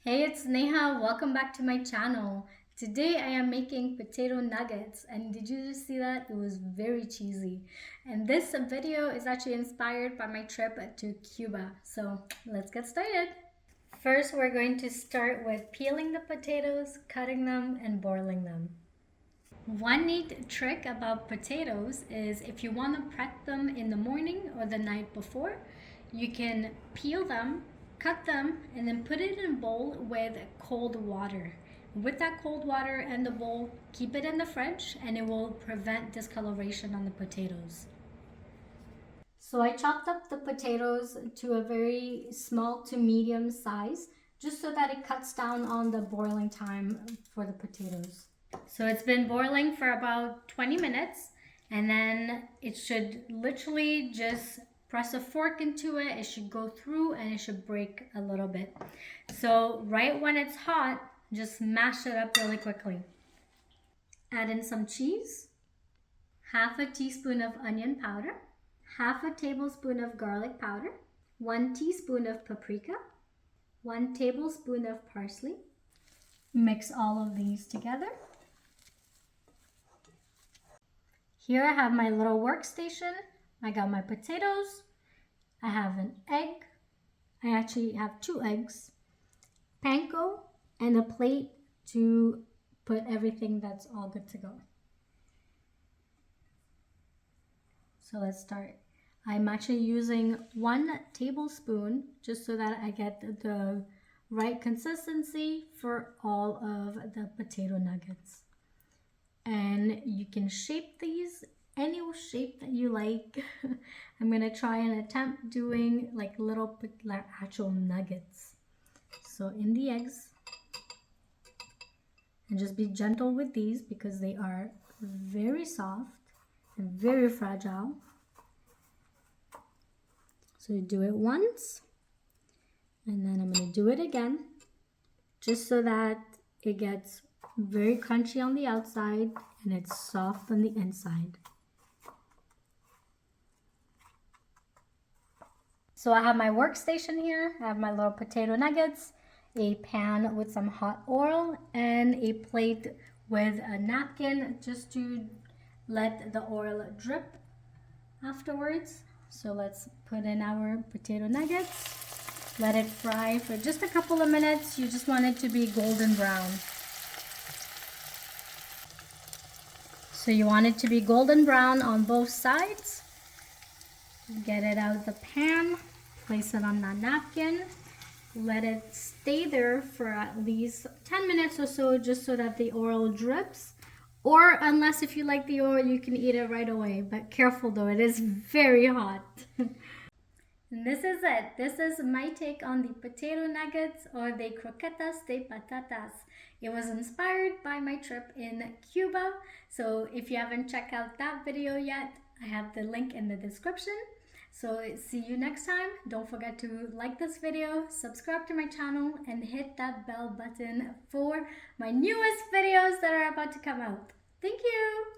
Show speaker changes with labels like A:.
A: Hey, it's Neha. Welcome back to my channel. Today I am making potato nuggets, and did you just see that? It was very cheesy. And this video is actually inspired by my trip to Cuba. So let's get started. First, we're going to start with peeling the potatoes, cutting them, and boiling them. One neat trick about potatoes is if you want to prep them in the morning or the night before, you can peel them, cut them, and then put it in a bowl with cold water. With that cold water and the bowl, keep it in the fridge and it will prevent discoloration on the potatoes. So I chopped up the potatoes to a very small to medium size just so that it cuts down on the boiling time for the potatoes. So it's been boiling for about 20 minutes and then it should literally just press a fork into it. It should go through and it should break a little bit. So right when it's hot, just mash it up really quickly. Add in some cheese, half a teaspoon of onion powder, half a tablespoon of garlic powder, 1 teaspoon of paprika, 1 tablespoon of parsley. Mix all of these together. Here I have my little workstation. I got my potatoes. I have an egg. I actually have 2 eggs, panko, and a plate to put everything that's all good to go. So let's start. I'm actually using 1 tablespoon just so that I get the right consistency for all of the potato nuggets. And you can shape these any shape that you like. I'm gonna try and attempt doing like little actual nuggets. So in the eggs, and just be gentle with these because they are very soft and very fragile. So you do it once, and then I'm gonna do it again, just so that it gets very crunchy on the outside and it's soft on the inside. So I have my workstation here. I have my little potato nuggets, a pan with some hot oil, and a plate with a napkin just to let the oil drip afterwards. So let's put in our potato nuggets. Let it fry for just a couple of minutes. You just want it to be golden brown. So you want it to be golden brown on both sides. Get it out of the pan, place it on that napkin, let it stay there for at least 10 minutes or so, just so that the oil drips. Or unless if you like the oil, you can eat it right away. But careful though, it is very hot. And this is it. This is my take on the potato nuggets, or the croquetas de patatas. It was inspired by my trip in Cuba. So if you haven't checked out that video yet, I have the link in the description. So see you next time. Don't forget to like this video, subscribe to my channel, and hit that bell button for my newest videos that are about to come out. Thank you.